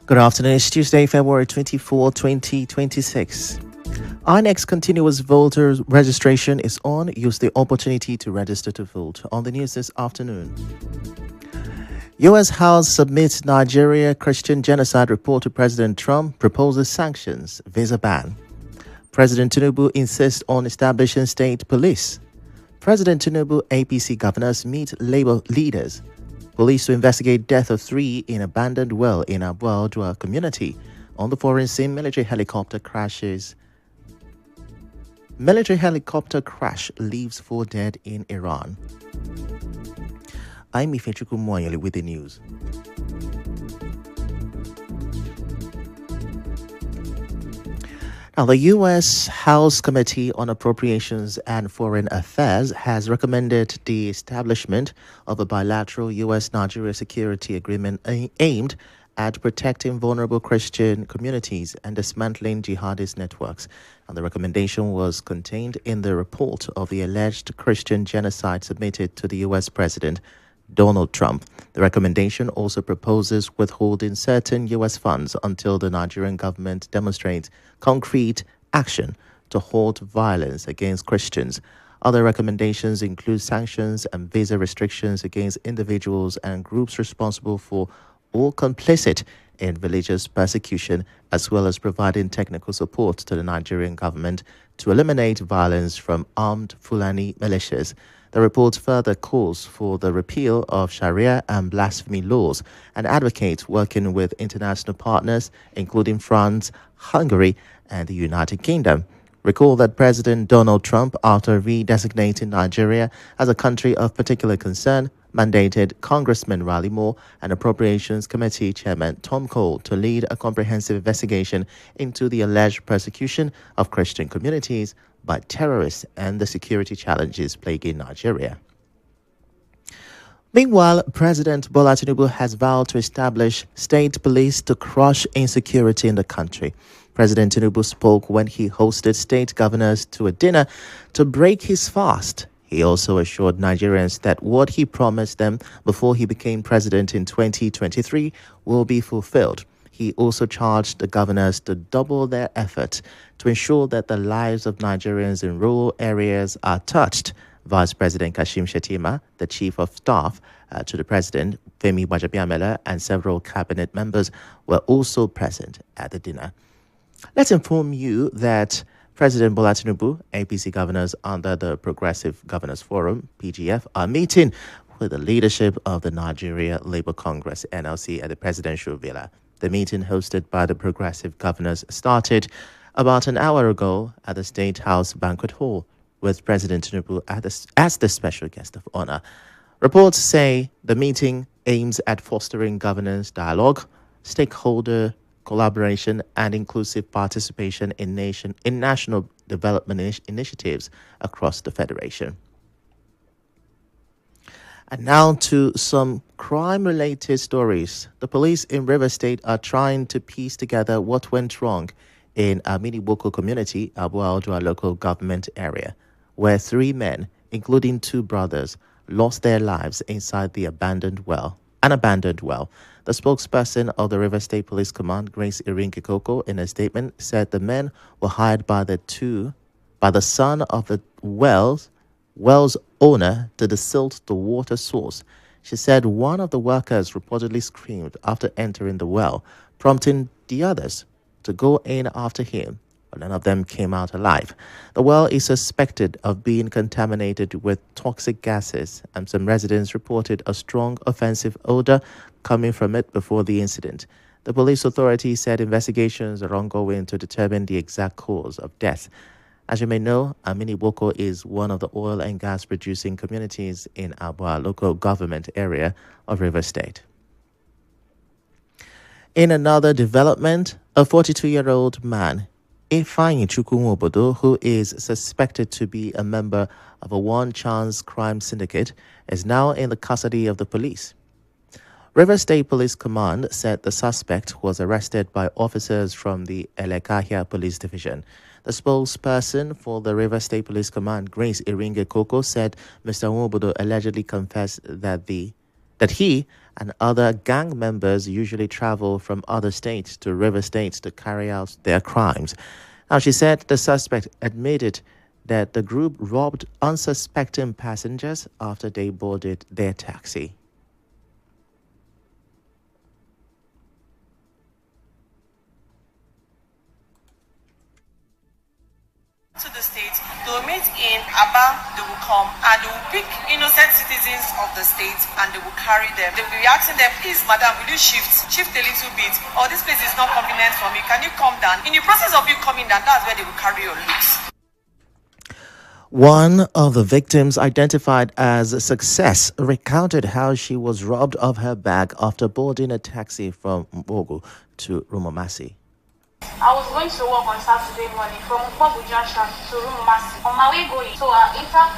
Good afternoon. It's Tuesday, February 24, 2026. Our next continuous voter registration is on. Use the opportunity to register to vote. On the news this afternoon, U.S. House submits Nigeria Christian genocide report to President Trump, proposes sanctions, visa ban. President Tinubu insists on establishing state police. President Tinubu APC governors meet labor leaders. Police to investigate death of 3 in abandoned well in Abuadua community. On the foreign scene, military helicopter crashes. Military helicopter crash leaves 4 dead in Iran. I'm Ifechukwu Muonyili with the news. Now, the U.S. House Committee on Appropriations and Foreign Affairs has recommended the establishment of a bilateral U.S.-Nigeria security agreement aimed at protecting vulnerable Christian communities and dismantling jihadist networks. And the recommendation was contained in the report of the alleged Christian genocide submitted to the U.S. President Donald Trump. The recommendation also proposes withholding certain U.S. funds until the Nigerian government demonstrates concrete action to halt violence against Christians. Other recommendations include sanctions and visa restrictions against individuals and groups responsible for or complicit in religious persecution, as well as providing technical support to the Nigerian government to eliminate violence from armed Fulani militias. The report further calls for the repeal of Sharia and blasphemy laws and advocates working with international partners, including France, Hungary, and the United Kingdom. Recall that President Donald Trump, after redesignating Nigeria as a country of particular concern, mandated Congressman Raleigh Moore and Appropriations Committee Chairman Tom Cole to lead a comprehensive investigation into the alleged persecution of Christian communities by terrorists and the security challenges plaguing Nigeria. Meanwhile, President Bola Tinubu has vowed to establish state police to crush insecurity in the country. President Tinubu spoke when he hosted state governors to a dinner to break his fast. He also assured Nigerians that what he promised them before he became president in 2023 will be fulfilled. He also charged the governors to double their efforts to ensure that the lives of Nigerians in rural areas are touched. Vice President Kashim Shettima, the Chief of Staff to the President, Femi Gbajabiamila, and several cabinet members were also present at the dinner. Let's inform you that President Bola Tinubu, APC governors under the Progressive Governors Forum, PGF, are meeting with the leadership of the Nigeria Labour Congress, NLC, at the Presidential Villa. The meeting, hosted by the Progressive Governors, started about an hour ago at the State House Banquet Hall, with President Tinubu as the special guest of honor. Reports say the meeting aims at fostering governance dialogue, stakeholder collaboration, and inclusive participation in national development initiatives across the Federation. And now to some crime-related stories. The police in Rivers State are trying to piece together what went wrong in Muonyili community, Abuadua local government area, where 3 men, including 2 brothers, lost their lives inside an abandoned well. The spokesperson of the River State Police Command, Grace Iringikoko, in a statement said the men were hired by the son of the well's owner to desilt the water source. She said one of the workers reportedly screamed after entering the well, prompting the others to go in after him, but none of them came out alive. The well is suspected of being contaminated with toxic gases, and some residents reported a strong offensive odor coming from it before the incident. The police authority said investigations are ongoing to determine the exact cause of death. As you may know, Muonyili is one of the oil and gas producing communities in Abua local government area of Rivers State. In another development, a 42-year-old man, Ifechukwu, who is suspected to be a member of a one-chance crime syndicate, is now in the custody of the police. River State Police Command said the suspect was arrested by officers from the Elekahia Police Division. The spokesperson for the River State Police Command, Grace Iringikoko, said Mr. Nwobodo allegedly confessed that that he and other gang members usually travel from other states to river states to carry out their crimes. Now, she said the suspect admitted that the group robbed unsuspecting passengers after they boarded their taxi. To the state, they will meet in Aba, they will come and they will pick innocent citizens of the state and they will carry them. They will be asking them, please, madam, will you shift a little bit? Or this place is not convenient for me. Can you come down? In the process of you coming down, that's where they will carry your looks. One of the victims, identified as Success, recounted how she was robbed of her bag after boarding a taxi from Mbogo to Rumomasi. I was going to work on Saturday morning from Mbogo Junction to Rumomasi. On my way going, so I entered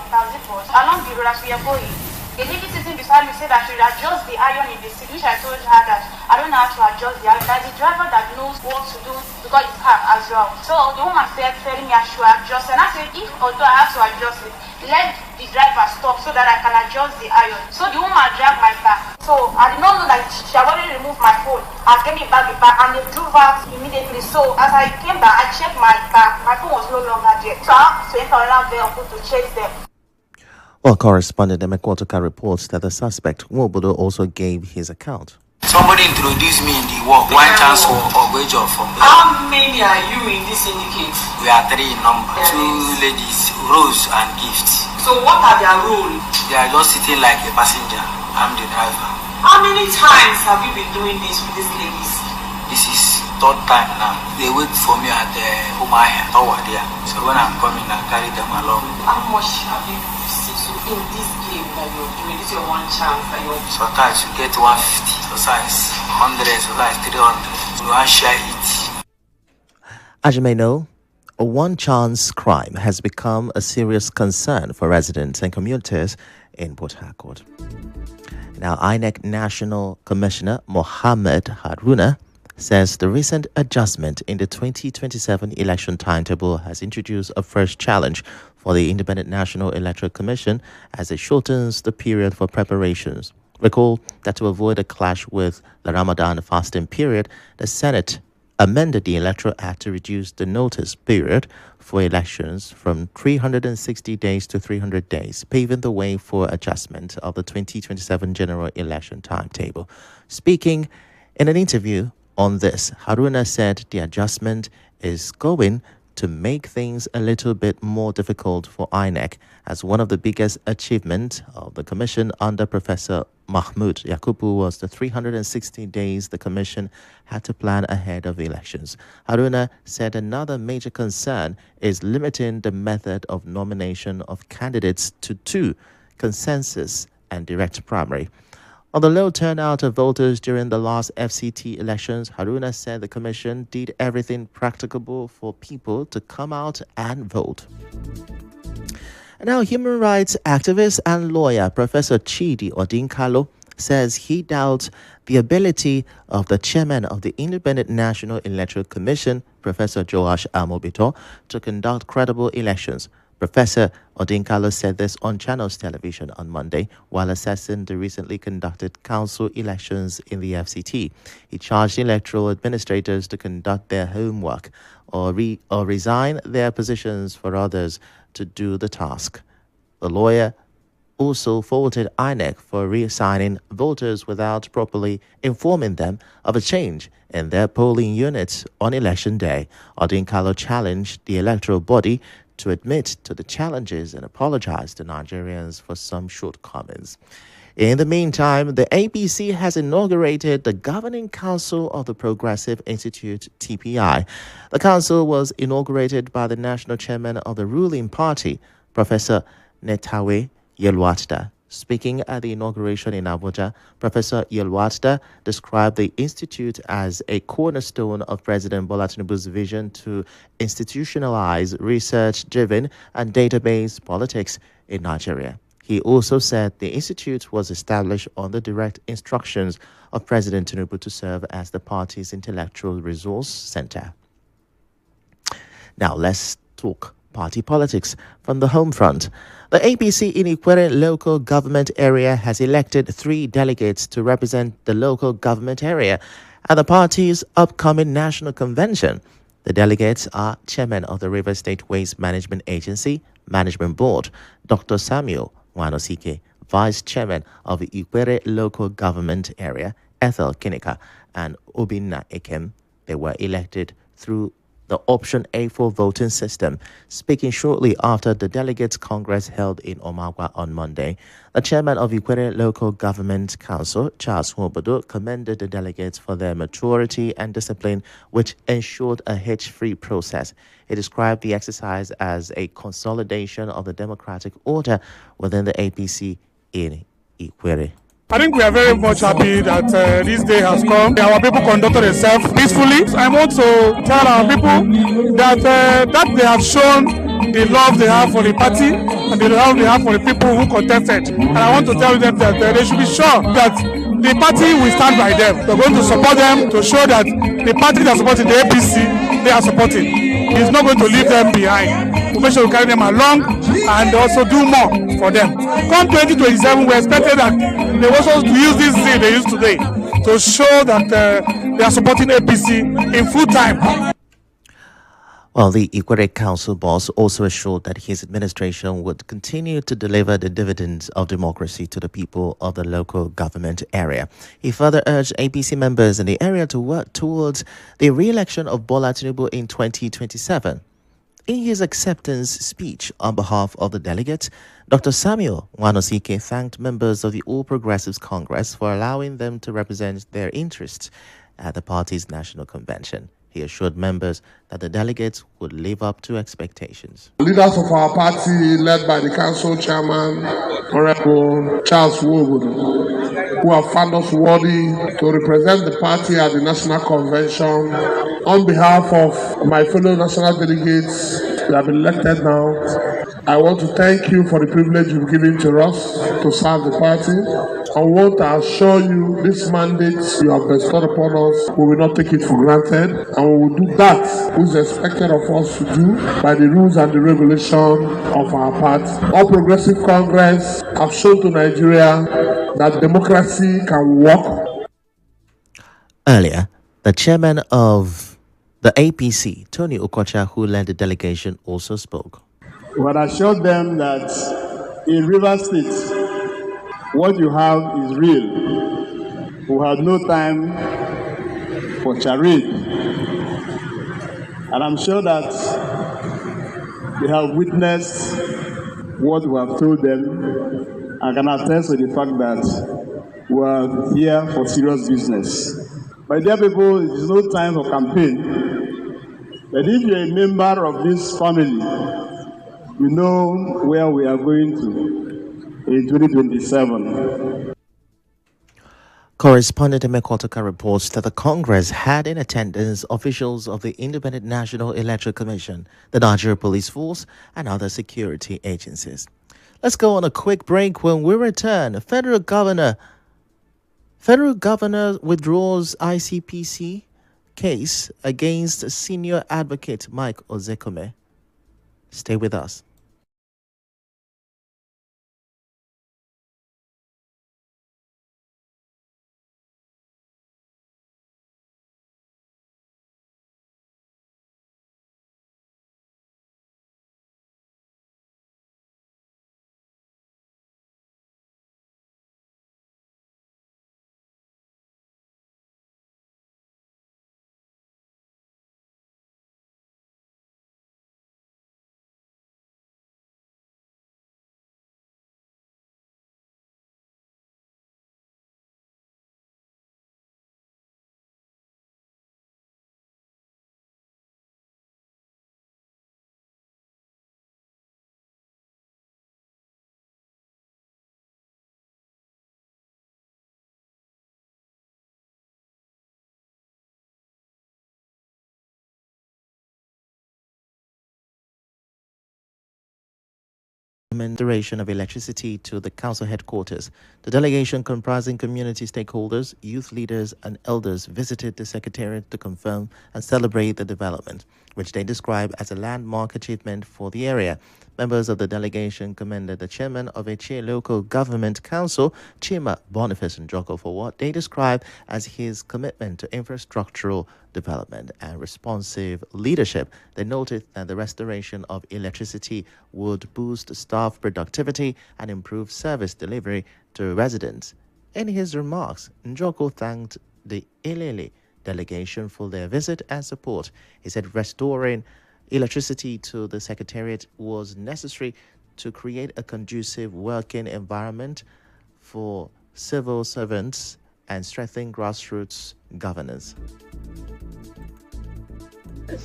Transit along the road as we are going. The lady sitting beside me said I should adjust the iron in the seat, which I told her that I don't know how to adjust the iron. That's the driver that knows what to do because it's her as well. So the woman said, telling me I should adjust. And I said, if although I have to adjust it, let the driver stop so that I can adjust the iron. So the woman dragged my back. So I did not know that she had already removed my phone. I gave me back the back and they drove out immediately. So as I came back, I checked my back. My phone was no longer there. So I had to enter another vehicle to chase them. Well, correspondent Emekwotoka reports that the suspect, Nwobodo, also gave his account. Somebody introduced me in the work. One chance or wage of from there. How many are you in this syndicate? We are 3 in number. 2 ladies, Rose and Gift. So what are their roles? They are just sitting like a passenger. I'm the driver. How many times have you been doing this with these ladies? This is 3rd time now. They wait for me at the Umaya tower there. So when I'm coming, I carry them along. How much have you received in this game that you're doing? This is your one chance that you're doing. Sometimes you get 150, sometimes 100, sometimes 300. You want to share it. As you may know, a one-chance crime has become a serious concern for residents and commuters in Port Harcourt. Now, INEC National Commissioner Mohammed Haruna says the recent adjustment in the 2027 election timetable has introduced a fresh challenge for the Independent National Electoral Commission as it shortens the period for preparations. Recall that to avoid a clash with the Ramadan fasting period, the Senate amended the Electoral Act to reduce the notice period for elections from 360 days to 300 days, paving the way for adjustment of the 2027 general election timetable. Speaking in an interview on this, Haruna said the adjustment is going to make things a little bit more difficult for INEC, as one of the biggest achievements of the Commission under Professor Mahmoud Yakubu was the 360 days the Commission had to plan ahead of elections. Haruna said another major concern is limiting the method of nomination of candidates to 2, consensus and direct primary. On the low turnout of voters during the last FCT elections, Haruna said the Commission did everything practicable for people to come out and vote. And now, human rights activist and lawyer Professor Chidi Odinkalo says he doubts the ability of the chairman of the Independent National Electoral Commission, Professor Joash Amobito, to conduct credible elections. Professor Odinkalo said this on Channels Television on Monday while assessing the recently conducted council elections in the FCT. He charged electoral administrators to conduct their homework or resign their positions for others to do the task. The lawyer also faulted INEC for reassigning voters without properly informing them of a change in their polling units on election day. Odinkalo challenged the electoral body to admit to the challenges and apologize to Nigerians for some shortcomings. In the meantime, the APC has inaugurated the Governing Council of the Progressive Institute, TPI. The council was inaugurated by the national chairman of the ruling party, Professor Netawe Yelwatda. Speaking at the inauguration in Abuja, Professor Yelwatda described the institute as a cornerstone of President Bola Tinubu's vision to institutionalize research-driven and database politics in Nigeria. He also said the institute was established on the direct instructions of President Tinubu to serve as the party's intellectual resource center. Now let's talk party politics from the home front. The APC in Ikwere local government area has elected 3 delegates to represent the local government area at the party's upcoming national convention. The delegates are Chairman of the River State Waste Management Agency Management Board, Dr. Samuel Wanosike, Vice Chairman of the Ikwere Local Government Area, Ethel Kinika, and Obinna Ekem. They were elected through the Option A4 voting system. Speaking shortly after the Delegates Congress held in Omagwa on Monday, the chairman of Ikwere Local Government Council, Charles Nwobodo, commended the delegates for their maturity and discipline, which ensured a hitch-free process. He described the exercise as a consolidation of the democratic order within the APC in Ikwere. I think we are very much happy that this day has come. Our people conducted themselves peacefully. I want to tell our people that they have shown the love they have for the party and the love they have for the people who contested. And I want to tell them that they should be sure that the party will stand by them. We're going to support them to show that the party that is supporting the APC, they are supporting. It's not going to leave them behind. We make sure we carry them along and also do more for them. Come 2027, we expected that they were supposed to use this thing they use today to show that they are supporting APC in full time. Well, the Ikwere Council boss also assured that his administration would continue to deliver the dividends of democracy to the people of the local government area. He further urged APC members in the area to work towards the re-election of Bola Tinubu in 2027. In his acceptance speech on behalf of the delegates, Dr. Samuel Wanosike thanked members of the All Progressives Congress for allowing them to represent their interests at the party's national convention. He assured members that the delegates would live up to expectations. Leaders of our party, led by the council chairman, Honorable Charles Nwobodo, who have found us worthy to represent the party at the national convention, on behalf of my fellow national delegates who have been elected now, I want to thank you for the privilege you've given to us to serve the party. I want to assure you this mandate you have bestowed upon us, we will not take it for granted, and we will do that which is expected of us to do by the rules and the regulation of our party. All Progressive Congress have shown to Nigeria that democracy can work. Earlier, the chairman of the APC, Tony Okocha, who led the delegation, also spoke. We had assured them that in Rivers State, what you have is real. We had no time for charade. And I'm sure that they have witnessed what we have told them and can attest to the fact that we are here for serious business. My dear people, it is no time for campaign. But if you're a member of this family, you know where we are going to in 2027. Correspondent Emekotoka reports that the Congress had in attendance officials of the Independent National Electoral Commission, the Nigeria Police Force, and other security agencies. Let's go on a quick break. When we return, Federal Governor withdraws ICPC case against senior advocate Mike Ozekome. Stay with us. restoration of electricity to the council headquarters. The delegation, comprising community stakeholders, youth leaders, and elders, visited the secretariat to confirm and celebrate the development, which they describe as a landmark achievement for the area. Members of the delegation commended the chairman of Eche Local Government Council, Chima Boniface Njoko, for what they describe as his commitment to infrastructural development and responsive leadership. They noted that the restoration of electricity would boost staff productivity and improve service delivery to residents. In his remarks, Njoko thanked the Elele delegation for their visit and support. He said restoring electricity to the secretariat was necessary to create a conducive working environment for civil servants and strengthen grassroots governance.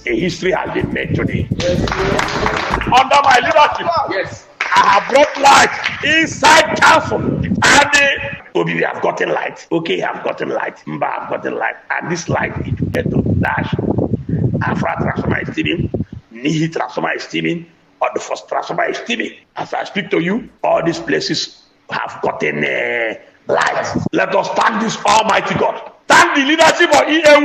A history has been made today. Under my leadership, yes, I have brought light inside council. And Obi have gotten light. Okay, have gotten light. Mba have gotten light. And this light is get to dash. Afra transformer is steaming. Nihi transformer is steaming. Or the first transformer is steaming. As I speak to you, all these places have gotten light. Let us thank this Almighty God. Thank the leadership of E.A.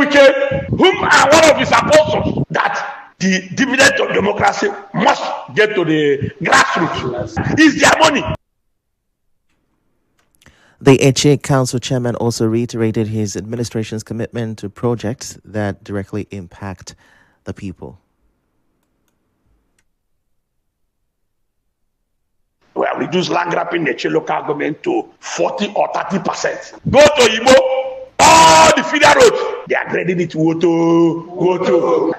whom are one of his apostles, that the dividend of democracy must get to the grassroots. It's their money. The Eche Council chairman also reiterated his administration's commitment to projects that directly impact the people. We have reduced land grabbing in Eche local government to 40 or 30%. Go to Igbo. All the feeder roads, they are grading it Woto. Go to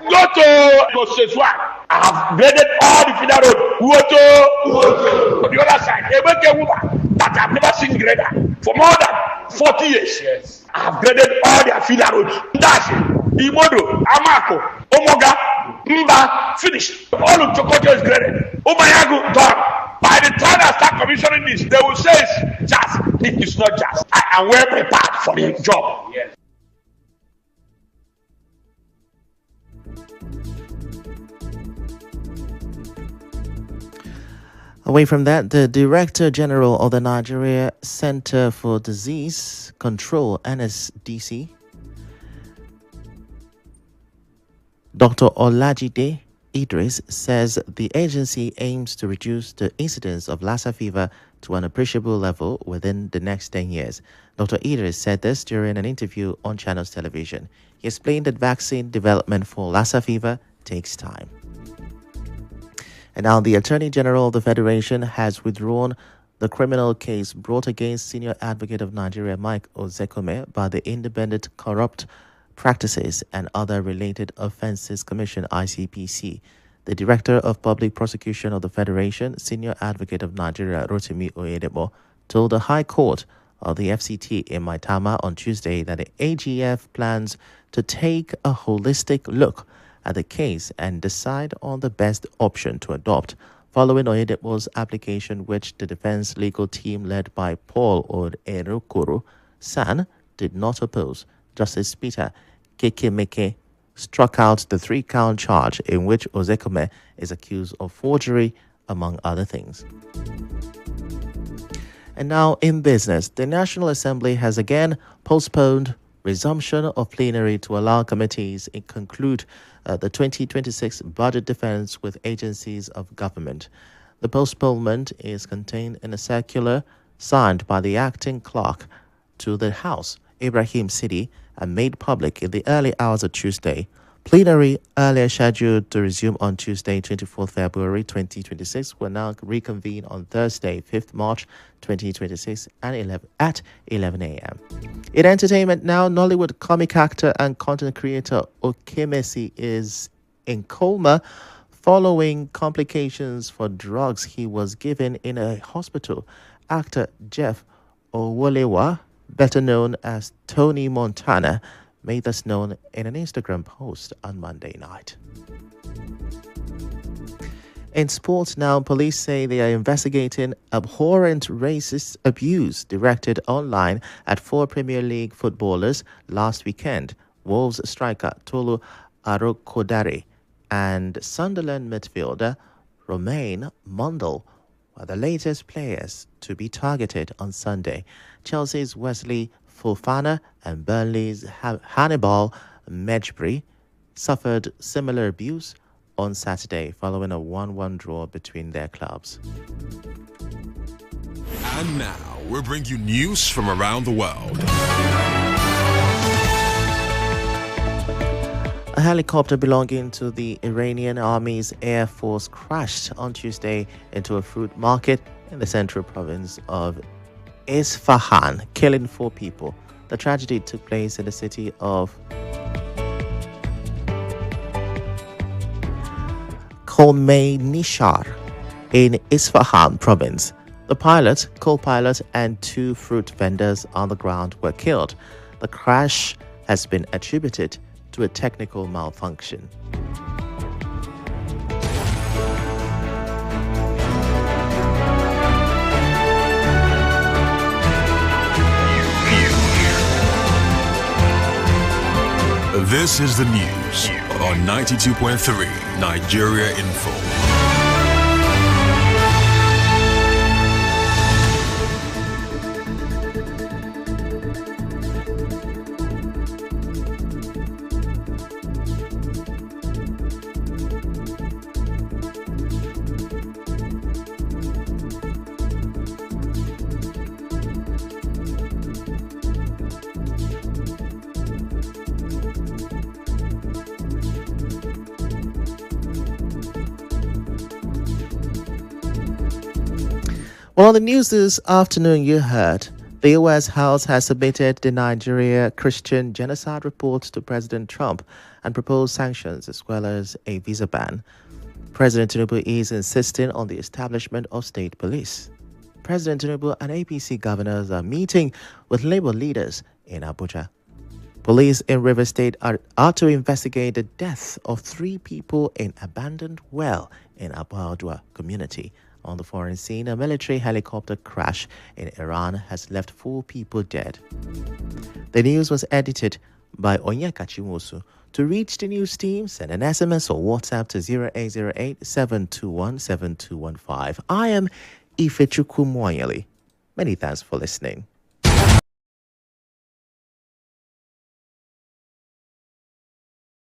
Seswan. I have graded all the feeder roads Woto. On the other side, that I've never seen grader for more than 40 years. Yes. I have graded all their feeder roads. That's Imodo, Amako, Omoga, Mba, finished. All of Chokoto is graded. Omayagu, done. By the time I start commissioning this, they will say it's just. It is not just. I am well prepared for the job. Yes. Away from that, the Director General of the Nigeria Center for Disease Control, NSDC, Dr. Olajide Idris, says the agency aims to reduce the incidence of Lassa fever to an appreciable level within the next 10 years. Dr. Idris said this during an interview on Channels Television. He explained that vaccine development for Lassa fever takes time. And now the Attorney General of the Federation has withdrawn the criminal case brought against Senior Advocate of Nigeria Mike Ozekome by the Independent Corrupt Practices and Other Related Offences Commission, ICPC. The Director of Public Prosecution of the Federation, Senior Advocate of Nigeria Rotimi Oyedebo, told the High Court of the FCT in Maitama on Tuesday that the AGF plans to take a holistic look at the case and decide on the best option to adopt, following Oyedebo's application, which the defense legal team led by Paul Oderukuru San did not oppose. Justice Peter Kekemeke struck out the 3-count charge in which Ozekome is accused of forgery, among other things. And now in business, the National Assembly has again postponed resumption of plenary to allow committees to conclude the 2026 budget defense with agencies of government. The postponement is contained in a circular signed by the acting clerk to the House, Ibrahim Sidi, and made public in the early hours of Tuesday. Plenary, earlier scheduled to resume on Tuesday, 24th February 2026, will now reconvene on Thursday, 5th March 2026 at 11 a.m. In entertainment now, Nollywood comic actor and content creator Okemesi is in coma following complications for drugs he was given in a hospital. Actor Jeff Owolewa, better known as Tony Montana, made this known in an Instagram post on Monday night. In sports now, police say they are investigating abhorrent racist abuse directed online at 4 Premier League footballers last weekend. Wolves striker Tolu Arokodare and Sunderland midfielder Romain Mundle were the latest players to be targeted on Sunday. Chelsea's Wesley Fofana and Burnley's Hannibal Mejbri suffered similar abuse on Saturday following a 1-1 draw between their clubs. And now we bring you news from around the world. A helicopter belonging to the Iranian Army's Air Force crashed on Tuesday into a fruit market in the central province of Isfahan, killing 4 people. The tragedy took place in the city of Khomeynishar in Isfahan province. The pilot, co-pilot, and 2 fruit vendors on the ground were killed. The crash has been attributed to a technical malfunction. This is the news on 92.3 Nigeria Info. Well, on the news this afternoon, you heard the U.S. House has submitted the Nigeria Christian genocide report to President Trump and proposed sanctions as well as a visa ban. President Tinubu is insisting on the establishment of state police. President Tinubu and APC governors are meeting with labor leaders in Abuja. Police in Rivers State are to investigate the death of 3 people in abandoned well in Abuadwa community. On the foreign scene, a military helicopter crash in Iran has left 4 people dead. The news was edited by Onyeka Chimusu. To reach the news team, send an SMS or WhatsApp to 0808-721-7215. I am Ifechukwu Muonyili. Many thanks for listening.